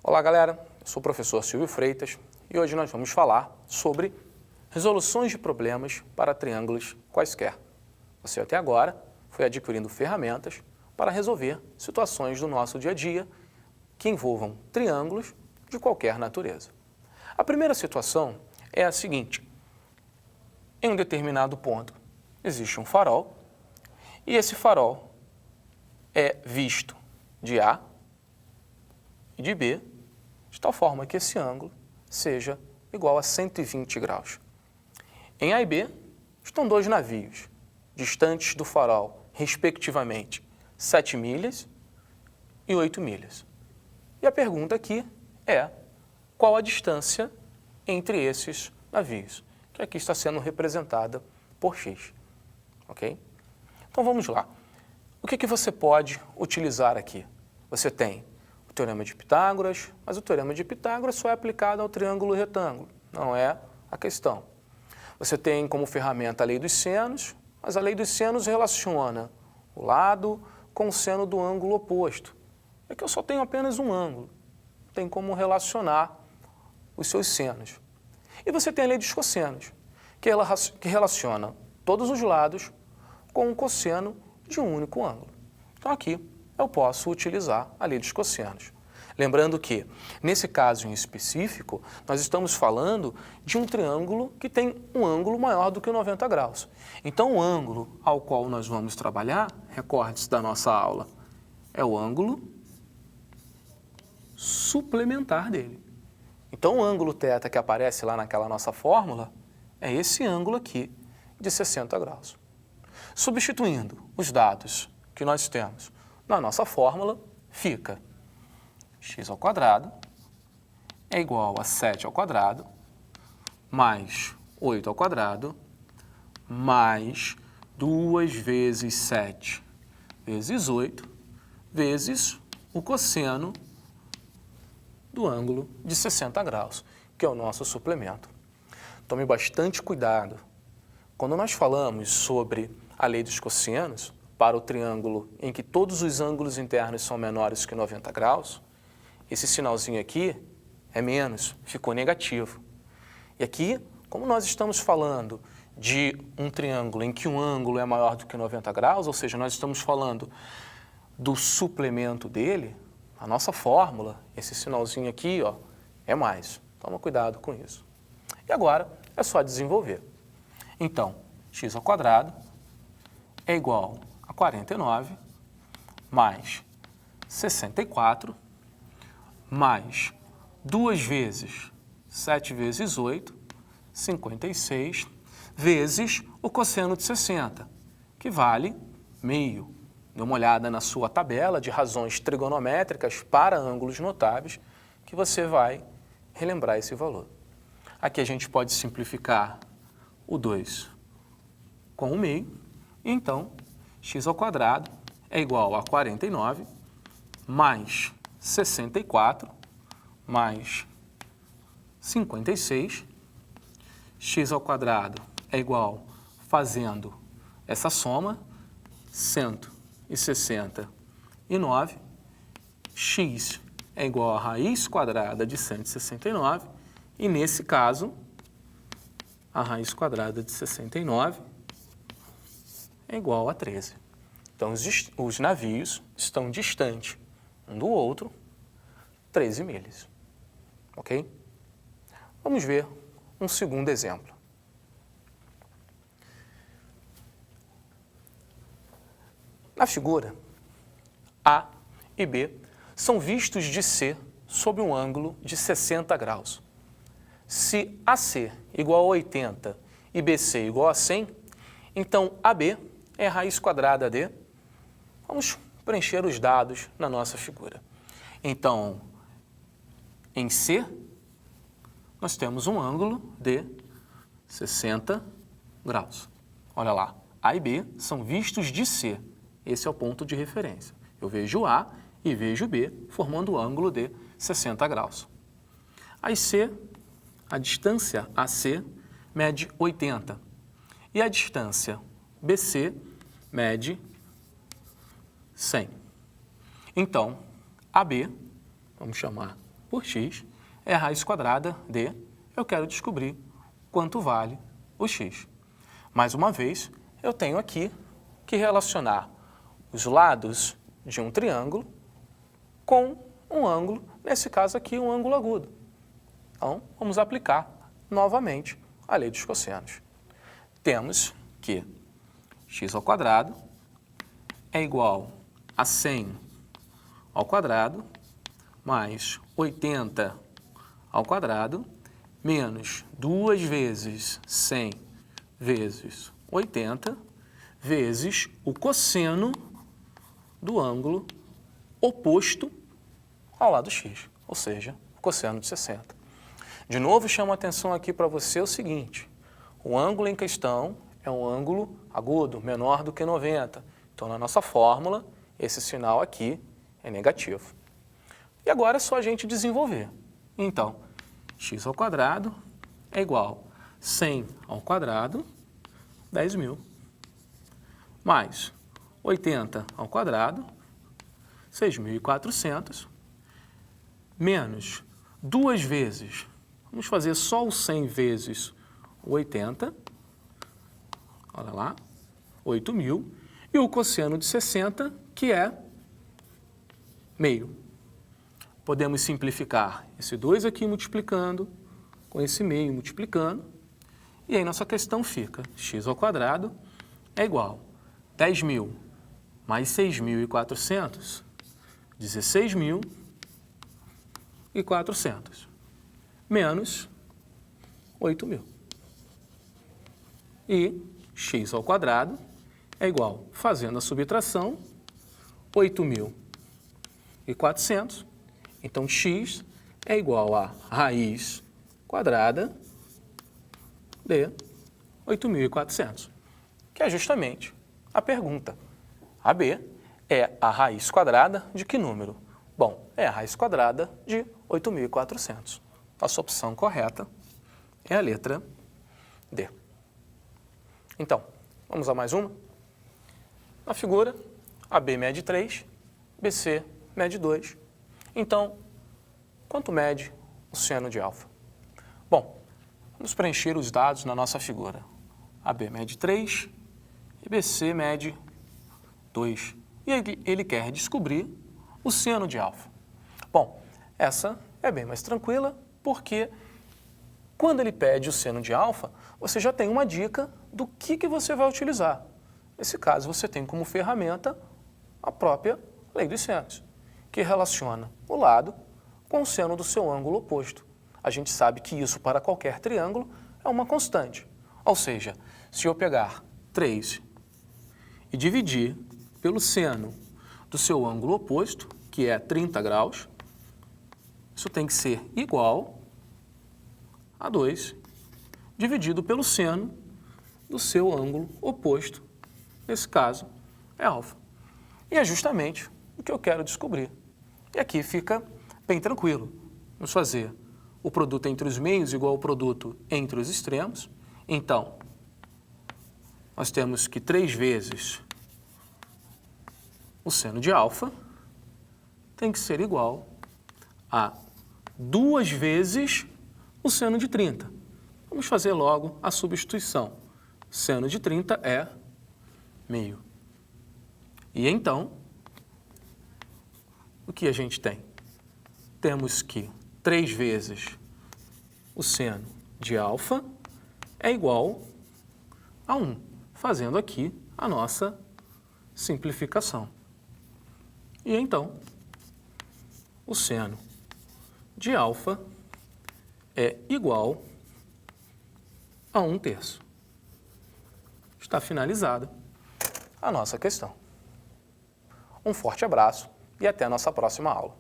Olá galera, eu sou o professor Silvio Freitas e hoje nós vamos falar sobre resoluções de problemas para triângulos quaisquer. Você até agora foi adquirindo ferramentas para resolver situações do nosso dia a dia que envolvam triângulos de qualquer natureza. A primeira situação é a seguinte: em um determinado ponto existe um farol e esse farol é visto de A e de B, de tal forma que esse ângulo seja igual a 120 graus. Em A e B estão dois navios, distantes do farol, respectivamente, 7 milhas e 8 milhas. E a pergunta aqui é: qual a distância entre esses navios, que aqui está sendo representada por x, ok? Então vamos lá. O que você pode utilizar aqui? Você tem o Teorema de Pitágoras, mas o Teorema de Pitágoras só é aplicado ao triângulo retângulo, não é a questão. Você tem como ferramenta a lei dos senos, mas a lei dos senos relaciona o lado com o seno do ângulo oposto. É que eu só tenho apenas um ângulo, tem como relacionar os seus senos. E você tem a lei dos cossenos, que relaciona todos os lados com o cosseno de um único ângulo. Então aqui eu posso utilizar a lei dos cossenos. Lembrando que, nesse caso em específico, nós estamos falando de um triângulo que tem um ângulo maior do que 90 graus. Então o ângulo ao qual nós vamos trabalhar, recorde-se da nossa aula, é o ângulo suplementar dele. Então o ângulo θ que aparece lá naquela nossa fórmula é esse ângulo aqui de 60 graus. Substituindo os dados que nós temos na nossa fórmula, fica x² é igual a 7² mais 8² mais 2 vezes 7 vezes 8 vezes o cosseno do ângulo de 60 graus, que é o nosso suplemento. Tome bastante cuidado. Quando nós falamos sobre a lei dos cossenos, para o triângulo em que todos os ângulos internos são menores que 90 graus, esse sinalzinho aqui é menos, ficou negativo. E aqui, como nós estamos falando de um triângulo em que um ângulo é maior do que 90 graus, ou seja, nós estamos falando do suplemento dele, a nossa fórmula, esse sinalzinho aqui, ó, é mais. Toma cuidado com isso. E agora é só desenvolver. Então, x² é igual a 49 mais 64 mais 2 vezes 7 vezes 8, 56, vezes o cosseno de 60, que vale meio. Dê uma olhada na sua tabela de razões trigonométricas para ângulos notáveis, que você vai relembrar esse valor. Aqui a gente pode simplificar o 2 com o meio, e então x² é igual a 49 mais 64 mais 56. x² é igual, fazendo essa soma, 169. X é igual a raiz quadrada de 169. E nesse caso, a raiz quadrada de 69 é igual a 13. Então, os navios estão distantes um do outro 13 milhas. Ok? Vamos ver um segundo exemplo. Na figura, A e B são vistos de C sob um ângulo de 60 graus. Se AC igual a 80 e BC igual a 100, então AB é a raiz quadrada de... Vamos preencher os dados na nossa figura. Então, em C, nós temos um ângulo de 60 graus. Olha lá, A e B são vistos de C. Esse é o ponto de referência. Eu vejo A e vejo B formando o ângulo de 60 graus. Aí C, a distância AC mede 80 e a distância BC mede 100. Então, AB, vamos chamar por x é a raiz quadrada de, eu quero descobrir quanto vale o x. Mais uma vez, eu tenho aqui que relacionar os lados de um triângulo com um ângulo, nesse caso aqui, um ângulo agudo. Então, vamos aplicar novamente a lei dos cossenos. Temos que x ao quadrado é igual a 100 ao quadrado mais 80 ao quadrado menos 2 vezes 100 vezes 80 vezes o cosseno do ângulo oposto ao lado x, ou seja, o cosseno de 60. De novo, chamo a atenção aqui para você o seguinte, o ângulo em questão é um ângulo agudo, menor do que 90. Então, na nossa fórmula, esse sinal aqui é negativo. E agora é só a gente desenvolver. Então, x ao quadrado é igual a 100 ao quadrado, 10.000, mais 80 ao quadrado, 6.400, menos 2 vezes, vamos fazer só o 100 vezes o 80, olha lá, 8.000, e o cosseno de 60, que é meio. Podemos simplificar esse 2 aqui multiplicando, com esse meio multiplicando, e aí nossa questão fica, x ao quadrado é igual a 10.000 mais 6.400, 16.400, menos 8.000. E x ao quadrado é igual, fazendo a subtração, 8.400. Então, x é igual a raiz quadrada de 8.400, que é justamente a pergunta. A B é a raiz quadrada de que número? Bom, é a raiz quadrada de 8.400. Nossa opção correta é a letra D. Então, vamos a mais uma? Na figura, AB mede 3, BC mede 2. Então, quanto mede o seno de alfa? Bom, vamos preencher os dados na nossa figura. AB mede 3 e BC mede 2. E ele quer descobrir o seno de alfa. Bom, essa é bem mais tranquila, porque quando ele pede o seno de alfa, você já tem uma dica do que você vai utilizar. Nesse caso, você tem como ferramenta a própria lei dos senos, que relaciona o lado com o seno do seu ângulo oposto. A gente sabe que isso, para qualquer triângulo, é uma constante. Ou seja, se eu pegar 3 e dividir pelo seno do seu ângulo oposto, que é 30 graus, isso tem que ser igual a 2 dividido pelo seno do seu ângulo oposto, nesse caso, é alfa. E é justamente o que eu quero descobrir. E aqui fica bem tranquilo. Vamos fazer o produto entre os meios igual ao produto entre os extremos. Então, nós temos que 3 vezes o seno de alfa tem que ser igual a 2 vezes o seno de 30. Vamos fazer logo a substituição. Seno de 30 é meio. E então, o que a gente tem? Temos que 3 vezes o seno de alfa é igual a 1, fazendo aqui a nossa simplificação. E então, o seno de alfa é igual a 1/3. Está finalizada a nossa questão. Um forte abraço e até a nossa próxima aula.